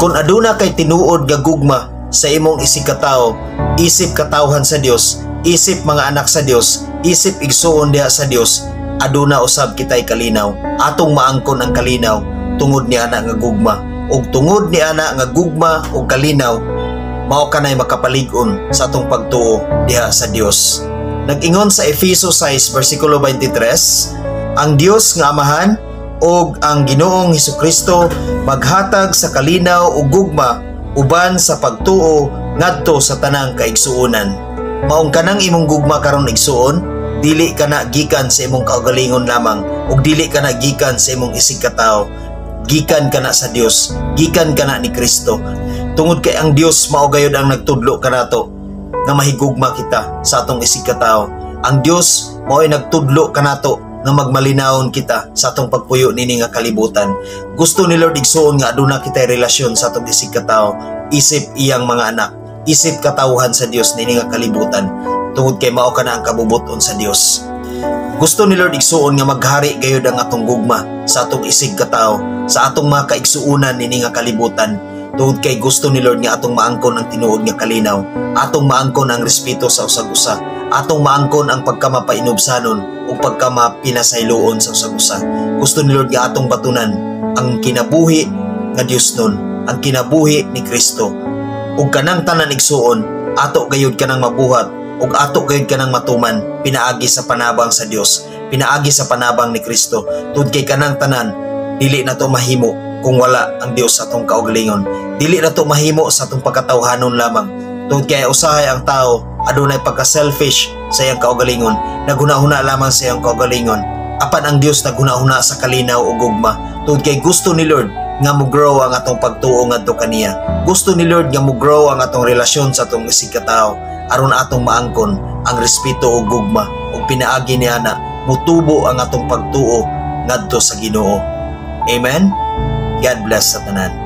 Kung aduna kay tinuod nga gugma sa imong isig katawo, isip katawhan sa Dios, isip mga anak sa Dios, isip igsuon diha sa Dios, aduna usab kitay kalinaw. Atong maangkon ang kalinaw tungod ni ana nga gugma. Ug tungod ni ana nga gugma ug kalinaw, mao kanay makapalig-on sa atong pagtuo diha sa Dios. Nag-ingon sa Efeso 6 versikulo 23, ang Dios nga Amahan ug ang Ginoong Hesukristo maghatag sa kalinaw ug gugma uban sa pagtuo ngadto sa tanang kaigsuonan. Maong kanang imong gugma karon igsuon, dili kana gikan sa imong kaugalingon lamang ug dili kana gikan sa imong isig katawo, gikan kana sa Dios, gikan kana ni Kristo. Tungod kay ang Dios mao gayud ang nagtudlo kanato nga mahigugma kita sa atong isig katawo. Ang Dios mao'y nagtudlo kanato nga magmalinawon kita sa atong pagpuyo nini nga kalibutan. Gusto ni Lord igsuon nga aduna kitay relasyon sa atong isig katawo, isip iyang mga anak, isip katawhan sa Dios nini nga kalibutan, tungod kay mao kana ang kabubuton sa Dios. Gusto ni Lord igsuon nga maghari gayud ang atong gugma sa atong isig katawo, sa atong mga kaigsuunan nini nga kalibutan, tungod kay gusto ni Lord nga atong maangkon ang tinuod nga kalinaw, atong maangkon ang respeto sa usag-usa, atong maangkon ang pagkamapainubsanon o pagkamapinasayloon sa usag-usa. Gusto ni Lord nga atong batunan ang kinabuhi nga Dios nun, ang kinabuhi ni Kristo. Ug kanang tanan igsuon, ato gayud kanang mabuhat ug ato gayud kanang matuman pinaagi sa panabang sa Dios, pinaagi sa panabang ni Kristo. Tungod kay kanang tanan dili na to mahimo kung wala ang Dios sa atong kaugalingon. Dili na to mahimo sa atong pagkatawhanon lamang. Tungod kay usahay ang tao adunay pagka-selfish sa iyang kaugalingon, naghuna-huna lamang sa iyang kaugalingon. Apan ang Dios naghuna-huna sa kalinaw ug gugma. Tungod kay gusto ni Lord nga mo-grow ang atong pagtuo ngadto kaniya. Gusto ni Lord nga mo-grow ang atong relasyon sa atong isig katawo aron atong maangkon ang respeto ug gugma ug pinaagi niya na mutubo ang atong pagtuo ngadto sa Ginoo. Amen. God bless sa tanan.